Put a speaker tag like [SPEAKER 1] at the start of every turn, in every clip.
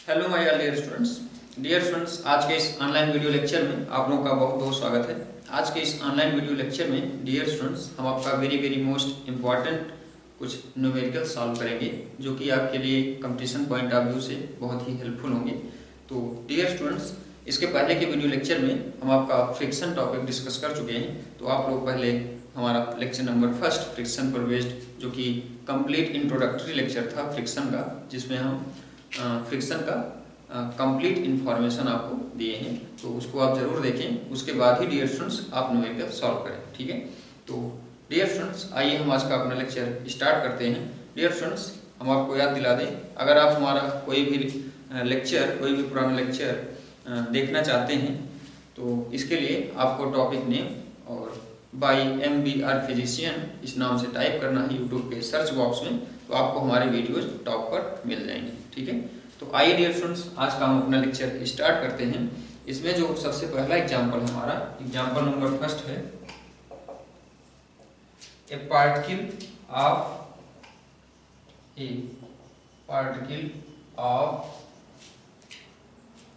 [SPEAKER 1] Hello my dear students, आज के इस ऑनलाइन वीडियो लेक्चर में आप लोगों का बहुत बहुत स्वागत है। आज के इस ऑनलाइन वीडियो लेक्चर में डियर स्टूडेंट्स हम आपका वेरी मोस्ट इम्पॉर्टेंट कुछ न्यूमेरिकल सॉल्व करेंगे जो कि आपके लिए कंपटीशन पॉइंट ऑफ व्यू से बहुत ही हेल्पफुल होंगे। तो डियर स्टूडेंट्स, इसके पहले के वीडियो लेक्चर में हम आपका फ्रिक्शन टॉपिक डिस्कस कर चुके हैं। तो आप लोग पहले हमारा लेक्चर नंबर फर्स्ट फ्रिक्शन पर बेस्ड जो कि कंप्लीट इंट्रोडक्टरी लेक्चर था फ्रिक्शन का, जिसमें हम फ्रिक्शन का कंप्लीट इन्फॉर्मेशन आपको दिए हैं, तो उसको आप जरूर देखें। उसके बाद ही डियर स्टूडेंट्स आप न्यूमेरिकल सॉल्व करें, ठीक है। तो डियर स्टूडेंट्स, आइए हम आज का अपना लेक्चर स्टार्ट करते हैं। डियर स्टूडेंट्स, हम आपको याद दिला दें, अगर आप हमारा कोई भी लेक्चर, कोई भी पुराना लेक्चर देखना चाहते हैं तो इसके लिए आपको टॉपिक नेम और बाई MBR फिजिशियन इस नाम से टाइप करना है यूट्यूब के सर्च बॉक्स में, तो आपको हमारे वीडियोज टॉप पर मिल जाएंगे, ठीक है। तो आइए डियर स्टूडेंट्स, आज का हम अपना लेक्चर स्टार्ट करते हैं। इसमें जो सबसे पहला एग्जांपल हमारा एग्जांपल नंबर फर्स्ट है, ए पार्टिकल ऑफ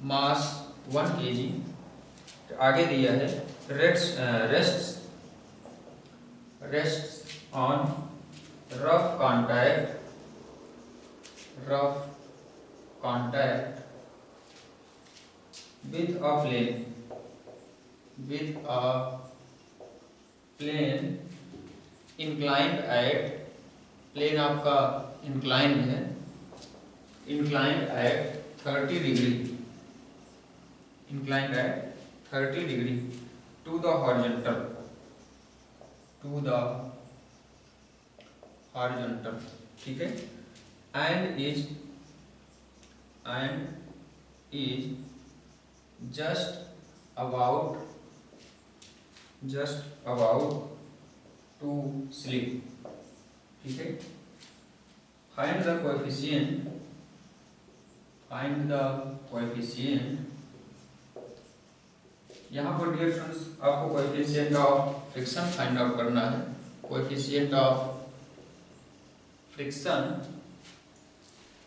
[SPEAKER 1] मास 1 kg, आगे दिया है rests on rough contact with a plane inclined at, plane आपका इंक्लाइंड है, inclined at 30 degree to the horizontal, ठीक है, and is just about to sleep, ठीक है। find the coefficient यहाँ पर डियर स्टूडेंट्स आपको coefficient of friction find out करना है। Coefficient of friction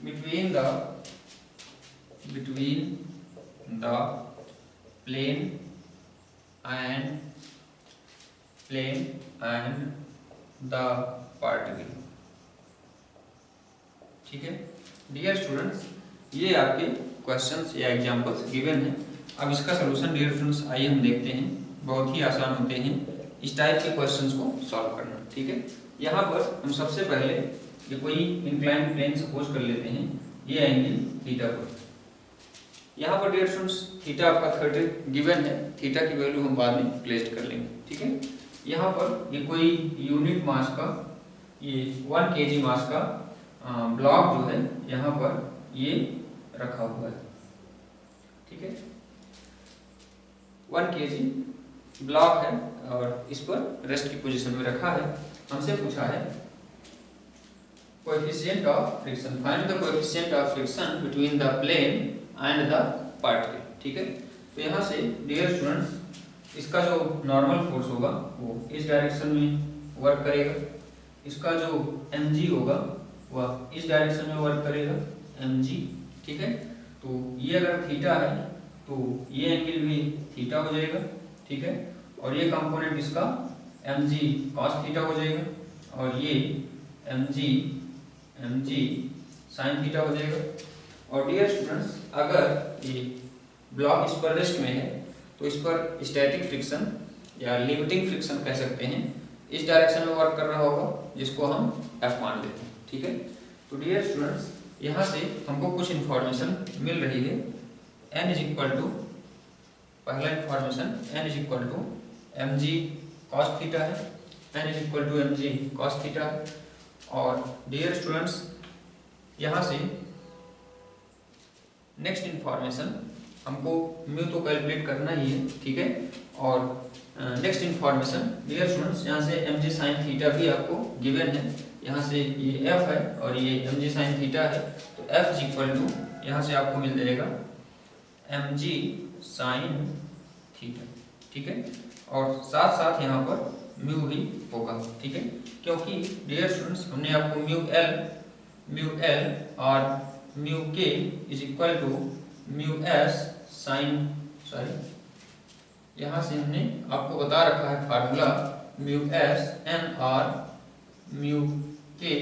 [SPEAKER 1] between the plane and the particle, ठीक है। डियर स्टूडेंट्स, ये आपके क्वेश्चंस या एग्जांपल्स गिवन है। अब इसका सलूशन डियर स्टूडेंट्स आइए हम देखते हैं। बहुत ही आसान होते हैं इस टाइप के क्वेश्चंस को सॉल्व करना, ठीक है। यहाँ पर हम सबसे पहले ये कोई इंक्लाइंड प्लेन सपोज कर लेते हैं, ये एंगल थीटा पर। यहाँ पर डियर स्टूडेंट्स थीटा आपका 30 गिवन है, थीटा की वैल्यू हम बाद में प्लेस कर लेंगे, ठीक है। यहाँ पर ये कोई यूनिट मास का, ये 1 kg मास का ब्लॉक जो है यहाँ पर ये रखा हुआ है, ठीक है। 1 kg ब्लॉक है और इस पर रेस्ट की पोजीशन में रखा है। हमसे पूछा है coefficient of friction, find the coefficient of friction between the plane and the particle, ठीक है। तो यहाँ से डियर स्टूडेंट्स इसका जो नॉर्मल फोर्स होगा वो इस डायरेक्शन में वर्क करेगा, इसका जो mg होगा वह इस डायरेक्शन में वर्क करेगा mg, ठीक है। तो ये अगर थीटा है तो ये एंगल भी थीटा हो जाएगा, ठीक है। और ये कंपोनेंट इसका mg cos थीटा हो जाएगा और ये mg sin थीटा हो जाएगा। और डियर स्टूडेंट्स अगर ये ब्लॉक इस पर रेस्ट में है तो इस पर स्टैटिक फ्रिक्शन या लिमिटिंग फ्रिक्शन कह सकते हैं, इस डायरेक्शन में वर्क कर रहा होगा, जिसको हम F मान लेते हैं, ठीक है। तो डियर स्टूडेंट्स यहाँ से हमको कुछ इंफॉर्मेशन मिल रही है। n इज इक्वल टू, पहला information n is equal to mg cos theta है, n is equal to mg cos theta है। और डियर स्टूडेंट्स यहाँ से नेक्स्ट इंफॉर्मेशन हमको म्यू तो कैलकुलेट करना ही है, ठीक है। और नेक्स्ट इंफॉर्मेशन डियर स्टूडेंट्स यहाँ से mg sin थीटा भी आपको गिवन है। यहाँ से ये f है और ये mg sin थीटा है, तो f इज इक्वल टू यहाँ से आपको मिल जाएगा mg sin थीटा, ठीक है। और साथ साथ यहाँ पर म्यू भी होगा, ठीक है। क्योंकि डियर स्टूडेंट्स हमने आपको म्यू एल और mu k is equal to mu s sign, यहाँ से हमने आपको बता रखा है formula mu S n or mu k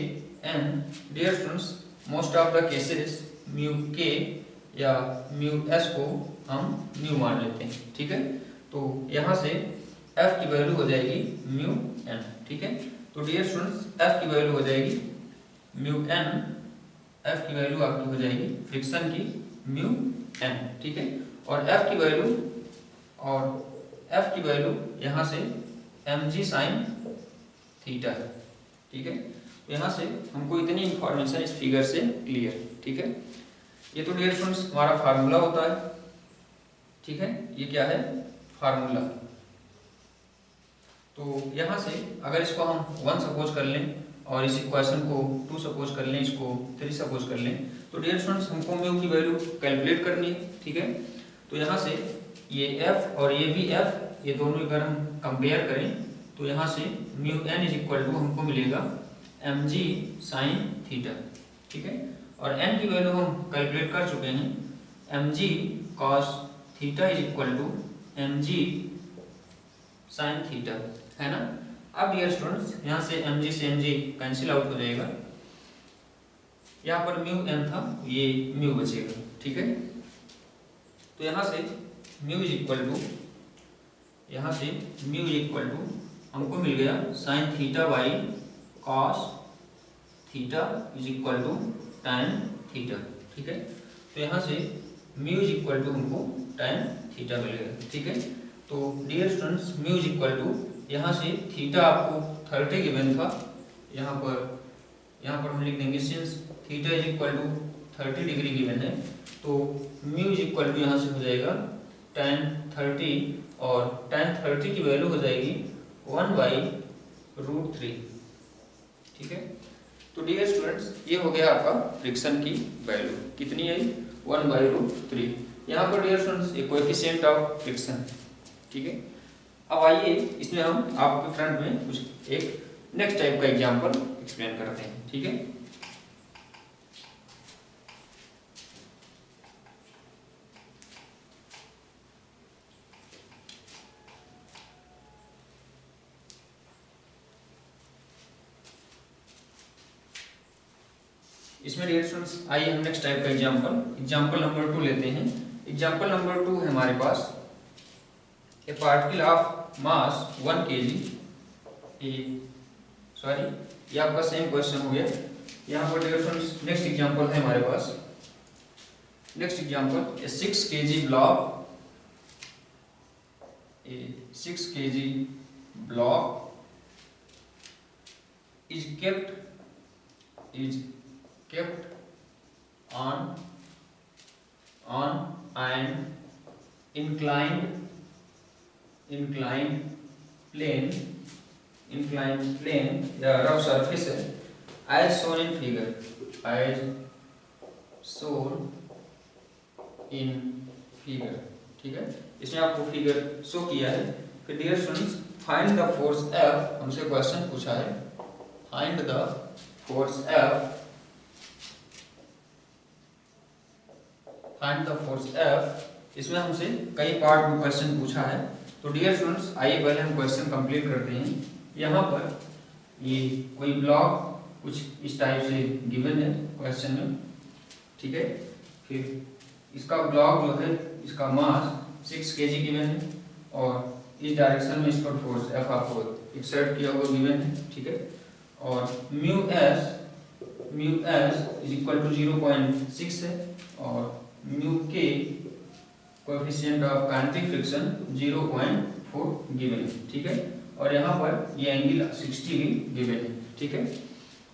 [SPEAKER 1] n. Dear students, most of the cases mu k या म्यू एस को हम म्यू मान लेते हैं, ठीक है। तो यहाँ से एफ की वैल्यू हो जाएगी म्यू एन, ठीक है। तो डियर स्टूडेंट्स, एफ की वैल्यू हो जाएगी म्यू एन, एफ की वैल्यू आपकी हो जाएगी फ्रिक्शन की म्यू एन, ठीक है। और एफ की वैल्यू यहाँ से mg साइन थीटा है, ठीक है। तो यहाँ से हमको इतनी इंफॉर्मेशन इस फिगर से क्लियर, ठीक है। ये तो डियर स्टूडेंट्स हमारा फार्मूला होता है, ठीक है। ये क्या है? फार्मूला। तो यहाँ से अगर इसको हम 1 सपोज कर लें और इस इक्वेशन को 2 सपोज कर लें, इसको 3 सपोज कर लें, तो डियर स्टूडेंट्स हमको म्यू की वैल्यू कैलकुलेट करनी है, ठीक है। तो यहाँ से ये f और ये भी f, ये दोनों अगर हम कंपेयर करें तो यहाँ से mu n is equal to हमको मिलेगा mg साइन थीटा, ठीक है। और n की वैल्यू हम कैलकुलेट कर चुके हैं, mg cos theta is equal to mg sine theta, है ना। अब डियर स्टूडेंट्स यहाँ से mg से mg कैंसिल आउट हो जाएगा, यहाँ पर म्यू n था, ये म्यू बचेगा, ठीक है। तो यहाँ से म्यू इज इक्वल टू, यहाँ से म्यू इज इक्वल टू हमको मिल गया sine theta by cos theta is equal to tan theta, ठीक है। तो यहाँ से म्यू इज इक्वल टू हमको tan थीटा मिल गया, ठीक है। तो dear students, mu is equal to यहाँ से थीटा आपको 30 गिवन था, यहाँ पर हम लिख देंगे since theta is equal to 30 degree given है, तो म्यू इज इक्वल टू यहाँ से हो जाएगा tan 30, और tan 30 की वैल्यू हो जाएगी 1/√3, ठीक है। तो डियर स्टूडेंट्स, ये हो गया आपका फ्रिक्शन की वैल्यू, कितनी आई? 1/√3। यहाँ पर डियर स्टूडेंट्स एक कोएफिशिएंट ऑफ फ्रिक्शन, ठीक है। अब आइए इसमें हम आपके फ्रंट में कुछ एक नेक्स्ट टाइप का एग्जांपल एक्सप्लेन करते हैं, ठीक है। इसमें डियर स्टूडेंट्स आइए हम नेक्स्ट टाइप का एग्जांपल नंबर 2 लेते हैं। एग्जांपल नंबर 2 है हमारे पास, a particle of mass 1 kg, ये आपका सेम क्वेश्चन हो गया। यहाँ पर डियर स्टूडेंट्स नेक्स्ट एग्जांपल है हमारे पास, next example, A 6 kg block is kept on an inclined plane, या rough surface है, as shown in figure, ठीक है। इसमें आपको फिगर शो किया है। फिर dear students, find the force F, हमसे क्वेश्चन पूछा है, find the force F, find the force F। इसमें हमसे कई पार्ट में क्वेश्चन पूछा है। तो डियर स्टूडेंट्स, आइए पहले हम क्वेश्चन कंप्लीट करते हैं। यहाँ पर ये कोई ब्लॉक कुछ इस टाइप से गिवन है क्वेश्चन में, ठीक है। फिर इसका ब्लॉक जो है, इसका मास 6 kg गिवन है, और इस डायरेक्शन में इस पर फोर्स F आपको एक्सर्ट किया हुआ गिवन है, ठीक है। और mu S is equal to 0.6 है, और म्यू के coefficient of kinetic friction 0.4 given है, ठीक है। और यहाँ पर ये एंगल 60 भी गिवन है, ठीक है।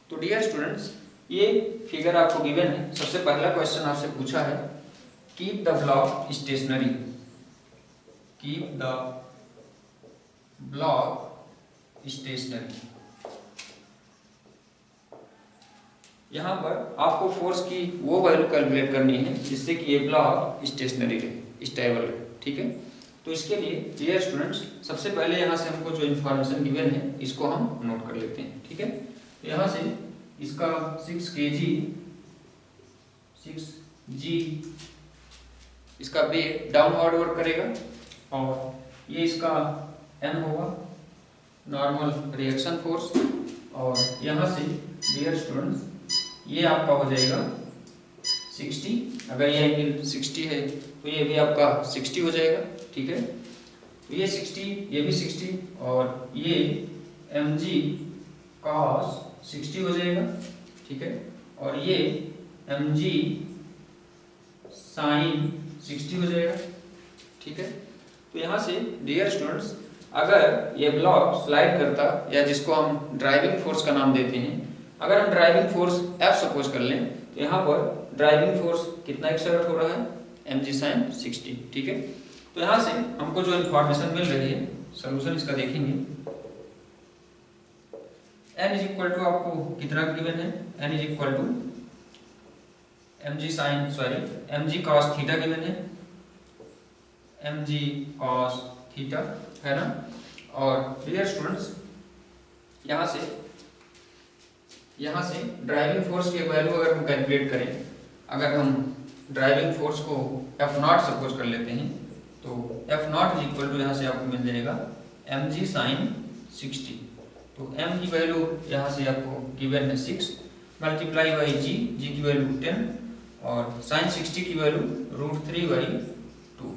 [SPEAKER 1] तो डियर स्टूडेंट्स, ये फिगर आपको गिवन है। सबसे पहला क्वेश्चन आपसे पूछा है, keep the block stationary, keep the block stationary. यहाँ पर आपको फोर्स की वो वैल्यू कैलकुलेट करनी है जिससे कि ये ब्लॉक स्टेशनरी रहे, स्टेबल रहे, ठीक है। तो इसके लिए डियर स्टूडेंट्स, सबसे पहले यहाँ से हमको जो इन्फॉर्मेशन गिवन है इसको हम नोट कर लेते हैं, ठीक है। तो यहाँ से इसका 6 kg 6G इसका वेट डाउनवर्ड वर्क करेगा, और ये इसका M होगा नॉर्मल रिएक्शन फोर्स, और यहाँ से डियर स्टूडेंट्स ये आपका हो जाएगा 60। अगर ये एंगल 60 है तो ये भी आपका 60 हो जाएगा, ठीक है। तो ये 60, ये भी 60, और ये mg cos 60 हो जाएगा, ठीक है, और ये mg sin 60 हो जाएगा, ठीक है। तो यहाँ से डियर स्टूडेंट्स अगर ये ब्लॉक स्लाइड करता, या जिसको हम ड्राइविंग फोर्स का नाम देते हैं, अगर हम ड्राइविंग फोर्स F सपोज कर लें, तो यहाँ पर ड्राइविंग फोर्स कितना एक्सर्ट हो रहा है, mg sin 60, ठीक है। तो यहाँ से हमको जो इन्फॉर्मेशन मिल रही है, सोल्यूशन इसका देखेंगे। n इज इक्वल टू आपको कितना गिवन है, n is equal to mg cos theta given है, mg cos थीटा है ना। और डियर स्टूडेंट्स यहाँ से ड्राइविंग फोर्स की वैल्यू अगर हम कैलकुलेट करें, अगर हम ड्राइविंग फोर्स को F0 सपोज कर लेते हैं, तो F0 इज इक्वल टू यहाँ से आपको मिल जाएगा mg sin 60। तो m की वैल्यू यहाँ से आपको गिवन है 6 मल्टीप्लाई बाई g की वैल्यू 10, और sin 60 की वैल्यू √3/2,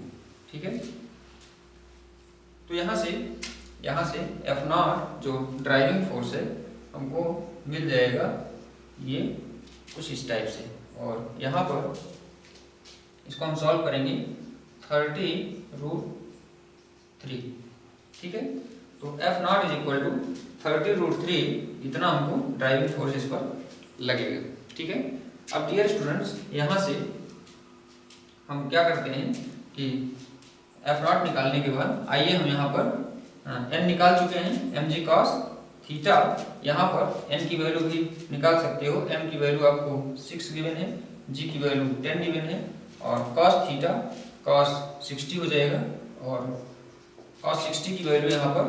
[SPEAKER 1] ठीक है। तो यहाँ से F0 जो ड्राइविंग फोर्स है हमको मिल जाएगा ये कुछ इस टाइप से, और यहाँ पर इसको हम सॉल्व करेंगे 30√3, ठीक है। तो F0 इज इक्वल टू 30√3 इतना हमको ड्राइविंग फोर्स इस पर लगेगा, ठीक है। अब डियर स्टूडेंट्स यहाँ से हम क्या करते हैं कि F0 निकालने के बाद आइए हम यहाँ पर n निकाल चुके हैं, mg cos थीटा, यहाँ पर n की वैल्यू भी निकाल सकते हो। m की वैल्यू आपको 6 गिवन है, g की वैल्यू 10 गिवन है, और cos थीटा cos 60 हो जाएगा, और cos 60 की वैल्यू यहाँ पर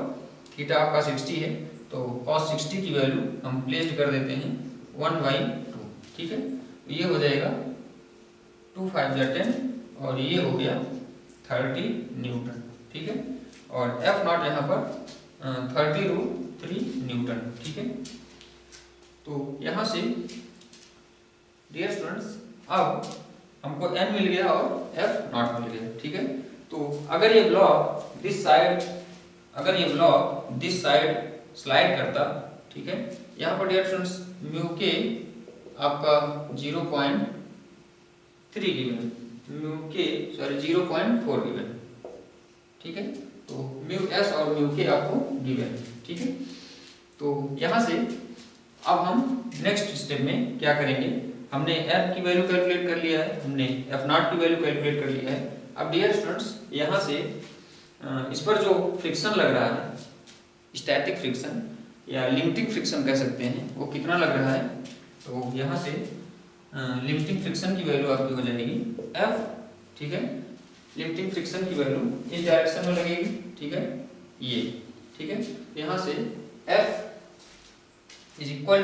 [SPEAKER 1] थीटा आपका 60 है, तो cos 60 की वैल्यू हम प्लेस कर देते हैं 1/2, ठीक है। ये हो जाएगा 2 5 10, और ये हो गया 30 न्यूटन, ठीक है। और F0 यहाँ पर 30√3 न्यूटन, ठीक है। तो यहाँ से डियर स्टूडेंट्स अब हमको n मिल गया और F0 मिल गया, ठीक है। तो अगर ये ब्लॉक दिस साइड स्लाइड करता, ठीक है, यहाँ पर डियर स्टूडेंट्स म्यू के आपका 0.3 गिवन, म्यू के 0.4 गिवन, ठीक है। तो म्यू एस और म्यू के आपको गिवन, ठीक है। तो यहाँ से अब हम नेक्स्ट स्टेप में क्या करेंगे, हमने f की वैल्यू कैलकुलेट कर लिया है, हमने F0 की वैल्यू कैलकुलेट कर लिया है। अब डियर स्टूडेंट्स यहाँ से इस पर जो फ्रिक्शन लग रहा है, स्टैटिक फ्रिक्शन या लिमिटिंग फ्रिक्शन कह सकते हैं, वो कितना लग रहा है। तो यहाँ से लिमिटिंग फ्रिक्शन की वैल्यू आपकी हो जाएगी F, ठीक है। लिमिटिंग फ्रिक्शन की वैल्यू इस डायरेक्शन में लगेगी, ठीक है, ये, ठीक है। यहाँ से F is equal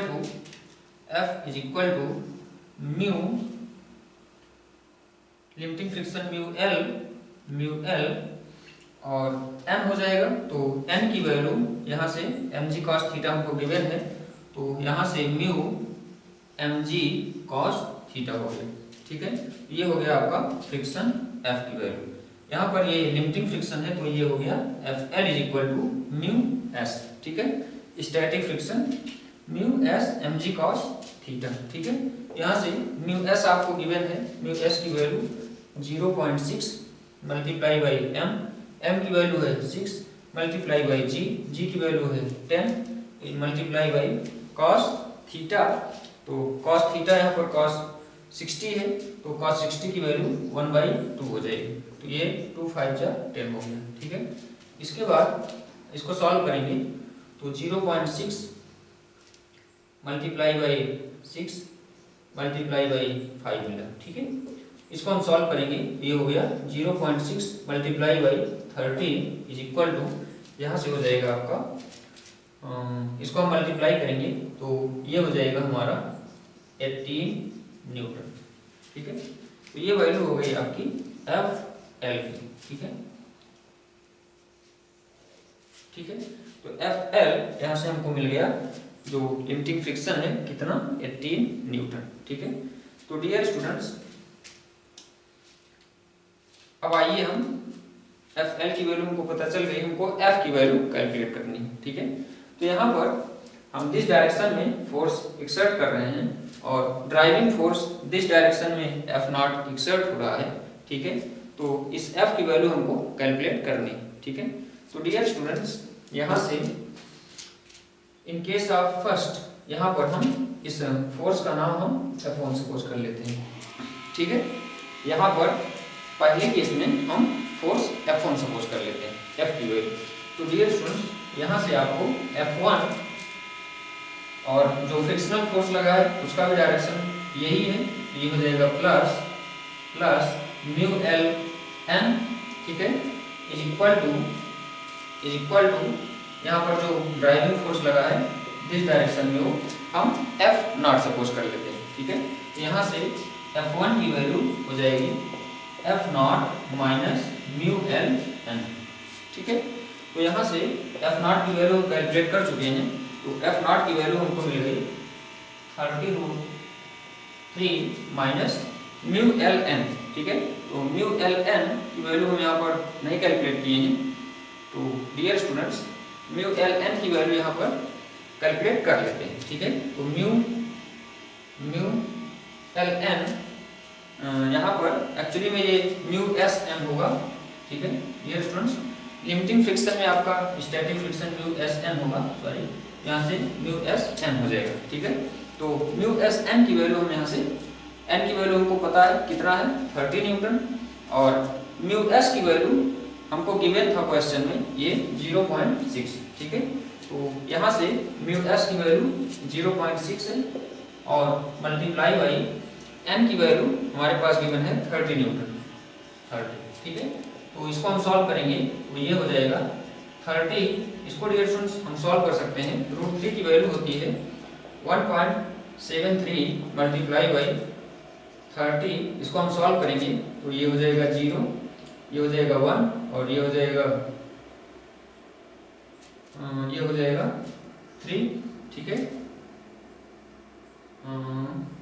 [SPEAKER 1] to mu limiting friction mu L और m हो जाएगा। तो n की वैल्यू यहाँ से mg cos थीटा हमको गिवन है, तो यहाँ से म्यू mg cos थीटा हो गया, ठीक है। ये हो गया आपका फ्रिक्शन F की वैल्यू। यहाँ पर ये लिमिटिंग फ्रिक्शन है, तो ये हो गया Fl is equal to mu s, ठीक है। Static friction mu s mg cos theta, ठीक है। यहाँ से म्यू s आपको गिवन है, म्यू s की वैल्यू 0.6 मल्टीप्लाई बाई m की वैल्यू है 6 मल्टीप्लाई बाई g की वैल्यू है 10 मल्टीप्लाई बाई cos थीटा। तो cos थीटा यहाँ पर cos 60 है, तो cos 60 की वैल्यू 1/2 हो जाएगी। तो ये 2 5 10 हो गया, ठीक है। इसके बाद इसको सॉल्व करेंगे, तो 0.6 मल्टीप्लाई बाई 6 मल्टीप्लाई बाई 5 मिला, ठीक है। इसको हम सॉल्व करेंगे, ये हो गया 0.6 multiply by 30 is equal to, यहाँ से हो जाएगा आपका, इसको हम मल्टीप्लाई करेंगे तो ये हो जाएगा हमारा 18 न्यूटन, ठीक है। तो ये वैल्यू हो गई आपकी एफ एल की, ठीक है। ठीक है, तो एफ एल यहां से हमको मिल गया, जो लिमिटिंग फ्रिक्शन है कितना, 18 न्यूटन, ठीक है। तो डियर स्टूडेंट्स, अब आइए हम एफ एल की वैल्यू हमको पता चल गई, हमको एफ की वैल्यू कैलकुलेट करनी है, ठीक है। तो यहाँ पर हम दिस डायरेक्शन में फोर्स एक्सर्ट कर रहे हैं और ड्राइविंग फोर्स दिस डायरेक्शन में एफ नॉट एक्सर्ट हो रहा है, ठीक है। तो इस एफ की वैल्यू हमको कैलकुलेट करनी है, ठीक है। तो डियर स्टूडेंट्स, यहाँ से इन केस ऑफ फर्स्ट, यहाँ पर हम इस फोर्स का नाम हम F1 सपोज कर लेते हैं, ठीक है। यहाँ पर पहले केस में हम फोर्स F1 सपोज कर लेते हैं, F की वैल्यू। तो डियर स्टूडेंट्स, यहाँ से आपको F1 और जो फ्रिक्शनल फोर्स लगा है उसका भी डायरेक्शन यही है, ये हो जाएगा प्लस म्यू एल एन, ठीक है, इज इक्वल टू यहाँ पर जो ड्राइविंग फोर्स लगा है दिस डायरेक्शन में वो हम एफ नॉट सपोज कर लेते हैं, ठीक है। तो यहाँ से F1 की वैल्यू हो जाएगी F naught minus mu L N, ठीक है। तो यहाँ से एफ नॉट की वैल्यू कैलकुलेट कर चुके हैं, तो एफ नॉट की वैल्यू हमको मिल गई 30√3 माइनस म्यू एल एन, ठीक है। तो म्यू एल एन की वैल्यू हम यहाँ पर नहीं कैलकुलेट किए हैं, तो dear students mu L N की वैल्यू यहाँ पर कैलकुलेट कर लेते हैं, ठीक है। तो म्यू एल एन यहाँ पर एक्चुअली में ये म्यू एस एन होगा, ठीक है। डियर स्टूडेंट्स, लिमिटिंग फ्रिक्शन में आपका static friction mu S N होगा, सॉरी यहाँ से म्यू एस एन हो जाएगा, ठीक है। तो म्यू एस एन की वैल्यू हम यहाँ से, एन की वैल्यू हमको पता है कितना है 30 न्यूटन, और म्यू एस की वैल्यू हमको गिवन था क्वेश्चन में ये 0.6, ठीक है। तो यहाँ से म्यू एस की वैल्यू 0.6 है और मल्टीप्लाई बाई एन की वैल्यू हमारे पास गिवन है 30 न्यूटन, 30, ठीक है। तो इसको हम सॉल्व करेंगे तो ये हो जाएगा 30, इसको डियर स्टूडेंट्स हम सॉल्व कर सकते हैं, √3 की वैल्यू होती है 1.73 मल्टीप्लाई बाई 30, इसको हम सॉल्व करेंगे तो ये हो जाएगा 0, ये हो जाएगा 1 और ये हो जाएगा 3, ठीक है।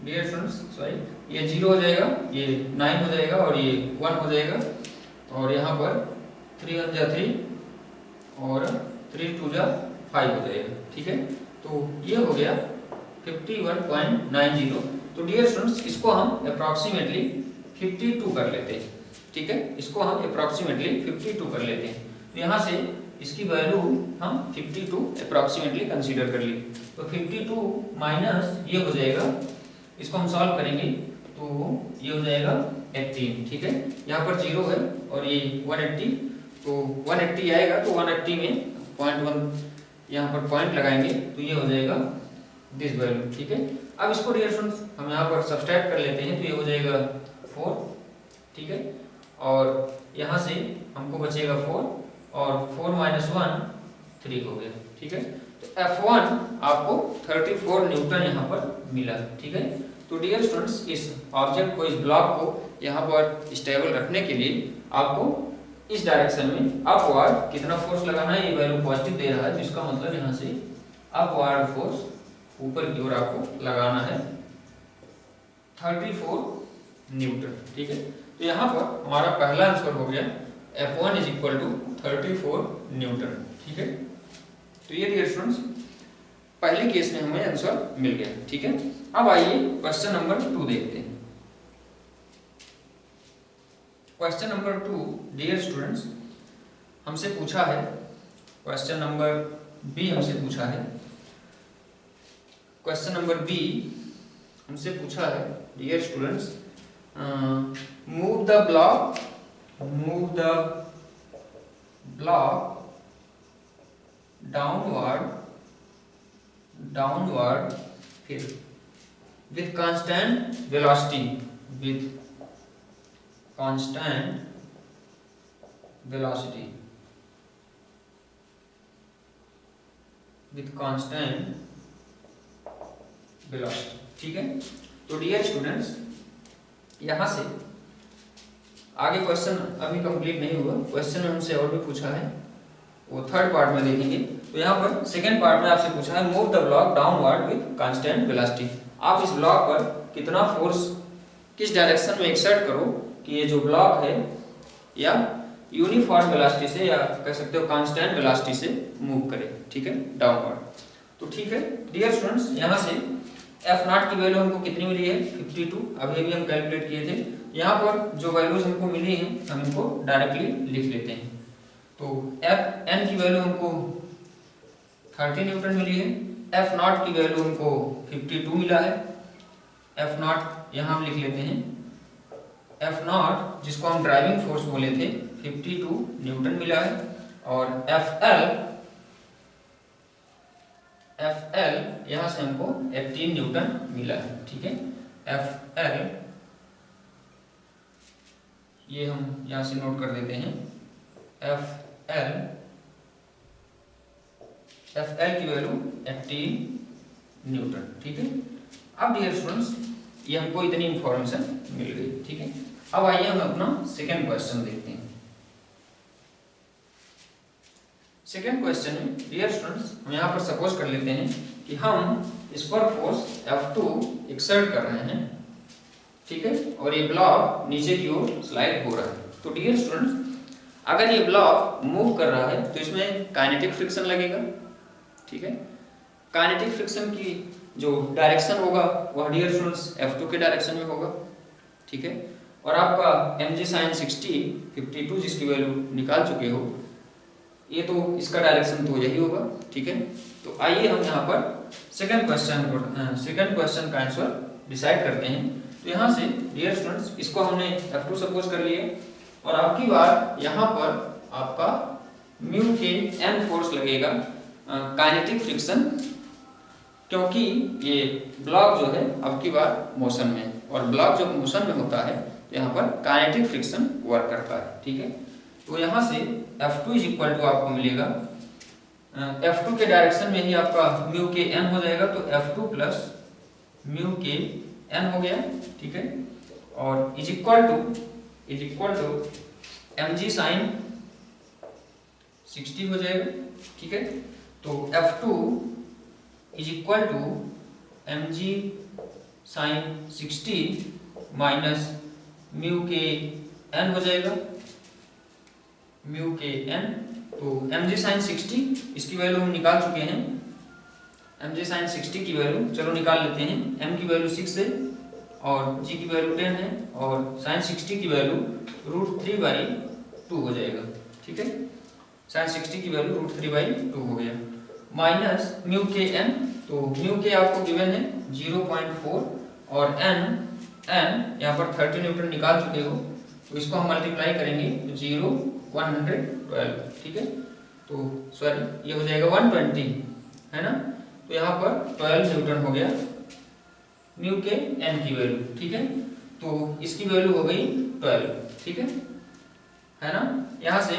[SPEAKER 1] डियर स्टूडेंट्स, सॉरी ये 0 हो जाएगा, ये 9 हो जाएगा और ये 1 हो जाएगा, और यहाँ पर 3 1 जा 3 और 3 2 जा 5 हो जाएगा, ठीक है। तो ये हो गया 51.90। तो डियर स्टूडेंट्स, इसको हम अप्रॉक्सीमेटली 52 कर लेते हैं, ठीक है। इसको हम अप्रॉक्सीमेटली 52 कर लेते हैं, तो यहाँ से इसकी वैल्यू हम 52 अप्रॉक्सीमेटली कंसीडर कर ली। तो 52 माइनस ये हो जाएगा, इसको हम सॉल्व करेंगे तो ये हो जाएगा 18, ठीक है। यहाँ पर 0 है और ये 180, तो 180 आएगा, तो 180 में 0.1 यहाँ पर पॉइंट लगाएंगे तो ये हो जाएगा दिस वैल्यू, ठीक है। अब इसको डियर स्टूडेंट्स हम यहाँ पर सब्सट्रैक्ट कर लेते हैं, तो ये हो जाएगा 4, ठीक है। और यहाँ से हमको बचेगा 4 और 4 माइनस 1 3 हो गया, ठीक है। तो F1 आपको 34 न्यूटन यहाँ पर मिला, ठीक है। तो डियर स्टूडेंट्स, इस ऑब्जेक्ट को, इस ब्लॉक को यहाँ पर स्टेबल रखने के लिए आपको इस डायरेक्शन में अपवार्ड कितना फोर्स लगाना है, ये वैल्यू पॉजिटिव दे रहा है, तो इसका मतलब यहाँ से अपवार्ड फोर्स ऊपर की ओर आपको लगाना है 34 न्यूटन, ठीक है। तो यहाँ पर हमारा पहला आंसर हो गया F1 is equal to 34 Newton, ठीक है। तो ये डियर स्टूडेंट्स पहले केस में हमें आंसर मिल गया, ठीक है। अब आइए क्वेश्चन नंबर 2 देखते हैं। क्वेश्चन नंबर 2 डियर स्टूडेंट्स हमसे पूछा है, क्वेश्चन नंबर बी हमसे पूछा है, क्वेश्चन नंबर बी हमसे पूछा है dear students, move the block downward फिर with constant velocity ठीक है। तो डियर स्टूडेंट्स यहाँ से आगे क्वेश्चन अभी कंप्लीट नहीं हुआ, क्वेश्चन में हमसे और भी पूछा है, वो थर्ड पार्ट में देखेंगे। तो यहाँ पर सेकेंड पार्ट में आपसे पूछा है move the block downward with constant velocity. आप इस ब्लॉक पर कितना फोर्स किस डायरेक्शन में एक्सर्ट करो कि ये जो ब्लॉक है या यूनिफॉर्म वेलोसिटी से या कह सकते हो कांस्टेंट वेलोसिटी से मूव करे, ठीक है, डाउनवर्ड। तो ठीक है डियर स्टूडेंट्स, यहाँ से एफ नॉट की वैल्यू हमको कितनी मिली है 52, अभी भी हम कैलकुलेट किए थे। यहाँ पर जो वैल्यूज हमको मिली हैं हम इनको डायरेक्टली लिख लेते हैं। तो एफ एन की वैल्यू हमको 30 न्यूटन मिली है, एफ नॉट की वैल्यू हमको 52 मिला है। एफ नॉट यहाँ हम लिख लेते हैं, एफ नॉट जिसको हम ड्राइविंग फोर्स बोले थे 52 न्यूटन मिला है। और एफ एल यहाँ से हमको 18 न्यूटन मिला है, ठीक है। एफ एल ये हम यहाँ से नोट कर देते हैं, एफ एल की वैल्यू 18 न्यूटन, ठीक है। अब डियर स्टूडेंट्स ये हमको इतनी इंफॉर्मेशन मिल गई, ठीक है। अब आइए हम अपना सेकेंड क्वेश्चन देखते हैं। सेकेंड क्वेश्चन में डियर स्टूडेंट्स हम यहाँ पर सपोज कर लेते हैं कि हम इस पर फोर्स F2 एक्सर्ट कर रहे हैं, ठीक है, और ये ब्लॉक नीचे की ओर स्लाइड हो रहा है। तो डियर स्टूडेंट्स अगर ये ब्लॉक मूव कर रहा है तो इसमें काइनेटिक फ्रिक्शन लगेगा, ठीक है। काइनेटिक फ्रिक्शन की जो डायरेक्शन होगा वह डियर स्टूडेंट्स F2 के डायरेक्शन में होगा, ठीक है। और आपका mg sin 60 52 जिसकी वैल्यू निकाल चुके हो, ये तो इसका डायरेक्शन तो यही होगा, ठीक है। तो आइए हम यहाँ पर सेकंड क्वेश्चन का आंसर डिसाइड करते हैं। तो यहाँ से डियर स्टूडेंट्स इसको हमने F2 सपोज कर लिए और आपकी बार यहाँ पर आपका म्यू के n फोर्स लगेगा काइनेटिक फ्रिक्शन, क्योंकि ये ब्लॉक जो है आपकी बार मोशन में है और ब्लॉक जब मोशन में होता है तो यहाँ पर काइनेटिक फ्रिक्शन वर्क करता है, ठीक है। तो यहाँ से F2 इज इक्वल टू आपको मिलेगा F2 के डायरेक्शन में ही आपका म्यू के n हो जाएगा, तो F2 प्लस म्यू के n हो गया, ठीक है। और is equal to mg sine 60 हो जाएगा, ठीक है। तो F2 is equal to mg sine 60 minus mu के n हो जाएगा, म्यू के n। तो mg साइन 60 इसकी वैल्यू हम निकाल चुके हैं, mg साइन 60 की वैल्यू चलो निकाल लेते हैं। m की वैल्यू 6 है और g की वैल्यू 10 है और साइन 60 की वैल्यू √3/2 हो जाएगा, ठीक है। साइन 60 की वैल्यू √3/2 हो गया माइनस म्यू के n। तो म्यू के आपको गिवन है 0.4 और n यहाँ पर 30 न्यूटन निकाल चुके हो, तो इसको हम मल्टीप्लाई करेंगे तो 112, ठीक है। तो सॉरी ये हो जाएगा 120, है ना। तो यहाँ पर 12 न्यूटन हो गया म्यू के n की वैल्यू, ठीक है। तो इसकी वैल्यू हो गई 12, ठीक है ना। यहाँ से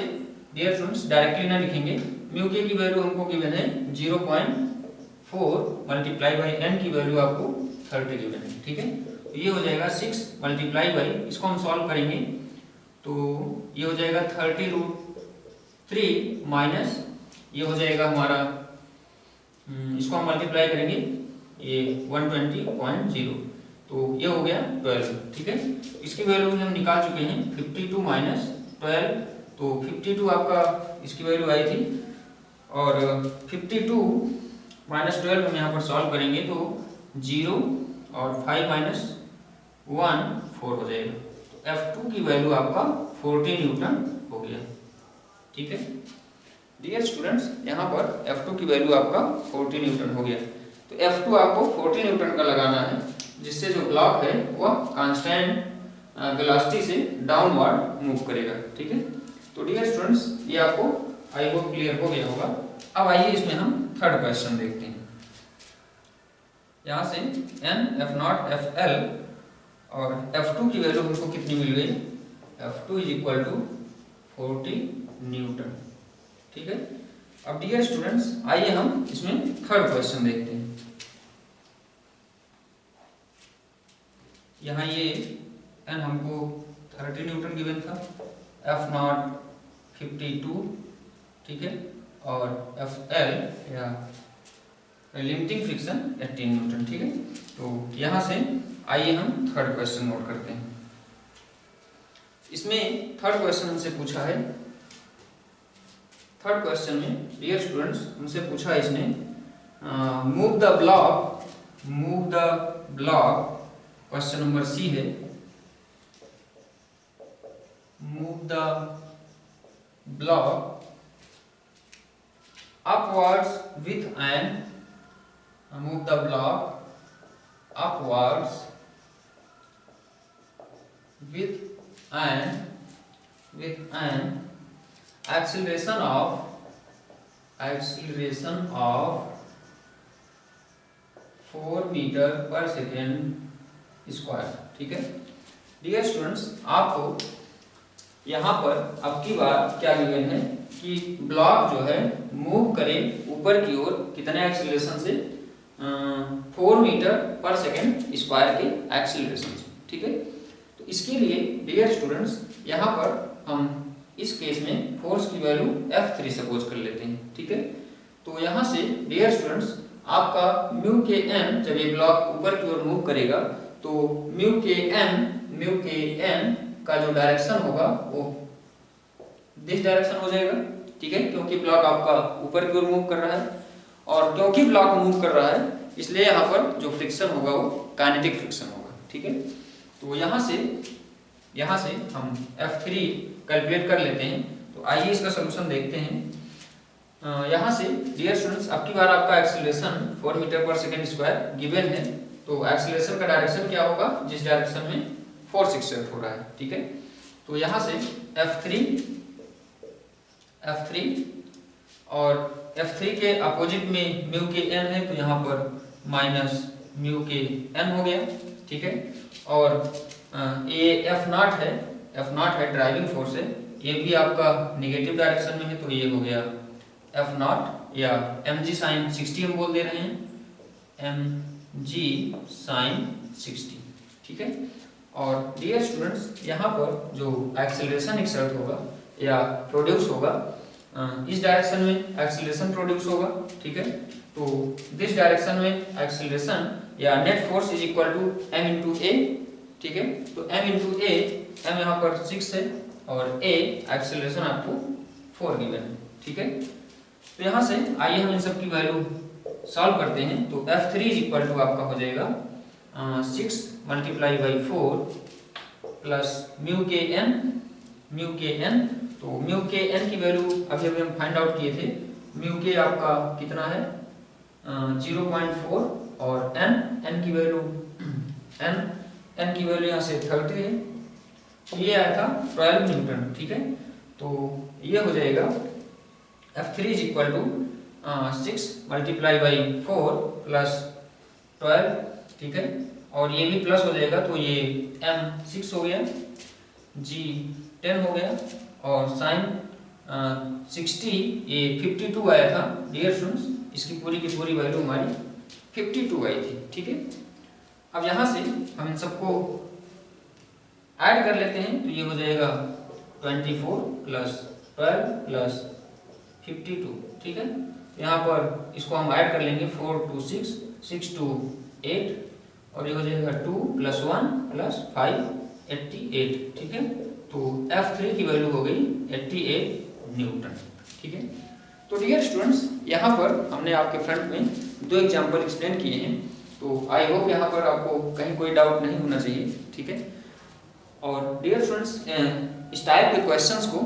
[SPEAKER 1] डियर स्टूडेंट्स डायरेक्टली ना लिखेंगे, म्यू के की वैल्यू हमको गिवन है 0.4 मल्टीप्लाई बाई n की वैल्यू आपको 30 गिवन है, ठीक है। तो ये हो जाएगा 6 मल्टीप्लाई बाई, इसको हम सॉल्व करेंगे तो ये हो जाएगा 30√3 माइनस ये हो जाएगा हमारा, इसको हम मल्टीप्लाई करेंगे ये 120.0, तो ये हो गया 12, ठीक है। इसकी वैल्यू हम निकाल चुके हैं 52 माइनस 12, तो 52 आपका इसकी वैल्यू आई थी और 52 माइनस 12 हम यहाँ पर सॉल्व करेंगे तो 0 और 5 माइनस 1 4 हो जाएगा। तो F2 की वैल्यू आपका 40 न्यूटन हो गया, ठीक है। डियर स्टूडेंट्स यहाँ पर F2 की वैल्यू आपका 40 न्यूटन हो गया। तो F2 आपको 40 न्यूटन का लगाना है, जिससे जो ब्लॉक है वह कांस्टेंट वेलोसिटी से डाउनवर्ड मूव करेगा, ठीक है। तो डियर स्टूडेंट्स ये आपको आई होप क्लियर हो गया होगा। अब आइए इसमें हम थर्ड क्वेश्चन देखते हैं। यहाँ से n F0 Fl और F2 की वैल्यू हमको कितनी मिल गई, F2 is equal to 40 Newton, ठीक है। अब डियर स्टूडेंट्स आइए हम इसमें थर्ड क्वेश्चन देखते हैं। यहाँ ये एन हमको 30 न्यूटन गिवन था, एफ नॉट 52, ठीक है, और एफ एल या लिमिटिंग फ्रिक्शन 18 न्यूटन, ठीक है। तो यहाँ से आइए हम थर्ड क्वेश्चन नोट करते हैं। इसमें थर्ड क्वेश्चन हमसे पूछा है, थर्ड क्वेश्चन में डियर स्टूडेंट्स हमसे पूछा है इसने, move the block, question number c है, move the block upwards with an move the block upwards with an acceleration of 4 metre पर सेकेंड स्क्वायर, ठीक है। डियर स्टूडेंट्स आपको यहाँ पर अब की बार क्या गिवन है कि ब्लॉक जो है मूव करे ऊपर की ओर कितने एक्सीलरेशन से, 4 मीटर पर सेकेंड स्क्वायर के एक्सीलरेशन से, ठीक है। तो इसके लिए डियर स्टूडेंट्स यहाँ पर हम इस केस में फोर्स की वैल्यू F3 सपोज कर लेते हैं, ठीक है। तो यहाँ से डियर स्टूडेंट्स आपका म्यू के एन, जब ये ब्लॉक ऊपर की ओर मूव करेगा तो म्यू के एन का जो डायरेक्शन होगा वो दिस डायरेक्शन हो जाएगा, ठीक है, क्योंकि ब्लॉक आपका ऊपर की ओर मूव कर रहा है, और क्योंकि ब्लॉक मूव कर रहा है इसलिए यहाँ पर जो फ्रिक्शन होगा वो काइनेटिक फ्रिक्शन होगा, ठीक है। तो यहाँ से हम F3 कैलकुलेट कर लेते हैं। तो आइए इसका सोल्यूशन देखते हैं। यहाँ से डियर स्टूडेंट्स अब की बार आपका एक्सीलरेशन 4 मीटर पर सेकेंड स्क्वायर गिवन है, तो एक्सीलरेशन का डायरेक्शन क्या होगा, जिस डायरेक्शन में फोर्स एक्सर्ट हो रहा है, ठीक है। तो यहाँ से F3 और F3 के अपोजिट में म्यू के एन है, तो यहाँ पर माइनस म्यू के एन हो गया, ठीक है। और ये F नॉट है ड्राइविंग फोर्स है, ये भी आपका नेगेटिव डायरेक्शन में है, तो ये हो गया F नॉट या mg sin 60 हम बोल दे रहे हैं, mg sin 60, ठीक है। और डियर स्टूडेंट्स यहाँ पर जो एक्सेलरेशन एक्सर्ट होगा या प्रोड्यूस होगा, इस डायरेक्शन में एक्सेलरेशन प्रोड्यूस होगा, ठीक है। तो दिस डायरेक्शन में एक्सेलरेशन या net force is equal to m into a, ठीक है। तो m इंटू ए, m यहाँ पर 6 है और a एक्सेलरेशन आपको 4 गिवन है, ठीक है। तो यहाँ से आइए हम इन सब की वैल्यू सॉल्व करते हैं। तो F3 इज इक्वल टू आपका हो जाएगा 6 multiply by 4 plus mu k N, तो म्यू के एन की वैल्यू अभी हम फाइंड आउट किए थे, म्यू के आपका कितना है 0.4 और एन की वैल्यू यहाँ से 30 है, तो ये आया था 12 न्यूटन, ठीक है। तो ये हो जाएगा F3 is equal to 6 multiply by 4 plus 12, ठीक है, और ये भी प्लस हो जाएगा, तो ये m 6 हो गया, g 10 हो गया, और साइन 60 ये 52 आया था डियर स्टूडेंट्स, इसकी पूरी की पूरी वैल्यू हमारी 52 आई थी, ठीक है। अब यहाँ से हम इन सबको ऐड कर लेते हैं, तो ये हो जाएगा 24 प्लस 12 प्लस 52, ठीक है। यहाँ पर इसको हम ऐड कर लेंगे, 4 2 6 6 2 8, और ये हो जाएगा 2 प्लस 1 प्लस 5 88, ठीक है। तो F3 की वैल्यू हो गई 88 न्यूटन, ठीक है। तो डियर स्टूडेंट्स यहाँ पर हमने आपके फ्रंट में 2 एग्जाम्पल एक्सप्लेन किए हैं, तो आई होप यहाँ पर आपको कहीं कोई डाउट नहीं होना चाहिए, ठीक है। और डियर स्टूडेंट्स इस टाइप के क्वेश्चंस को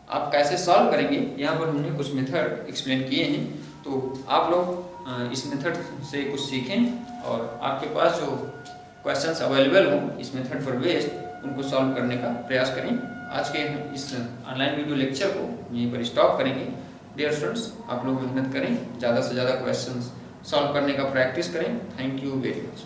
[SPEAKER 1] आप कैसे सॉल्व करेंगे, यहाँ पर हमने कुछ मेथड एक्सप्लेन किए हैं, तो आप लोग इस मेथड से कुछ सीखें और आपके पास जो क्वेश्चंस अवेलेबल हों इस मेथड पर बेस्ड उनको सॉल्व करने का प्रयास करें। आज के इस ऑनलाइन वीडियो लेक्चर को यहीं पर स्टॉप करेंगे। डियर स्टूडेंट्स आप लोग मेहनत करें, ज़्यादा से ज़्यादा क्वेश्चंस सॉल्व करने का प्रैक्टिस करें। Thank you very much.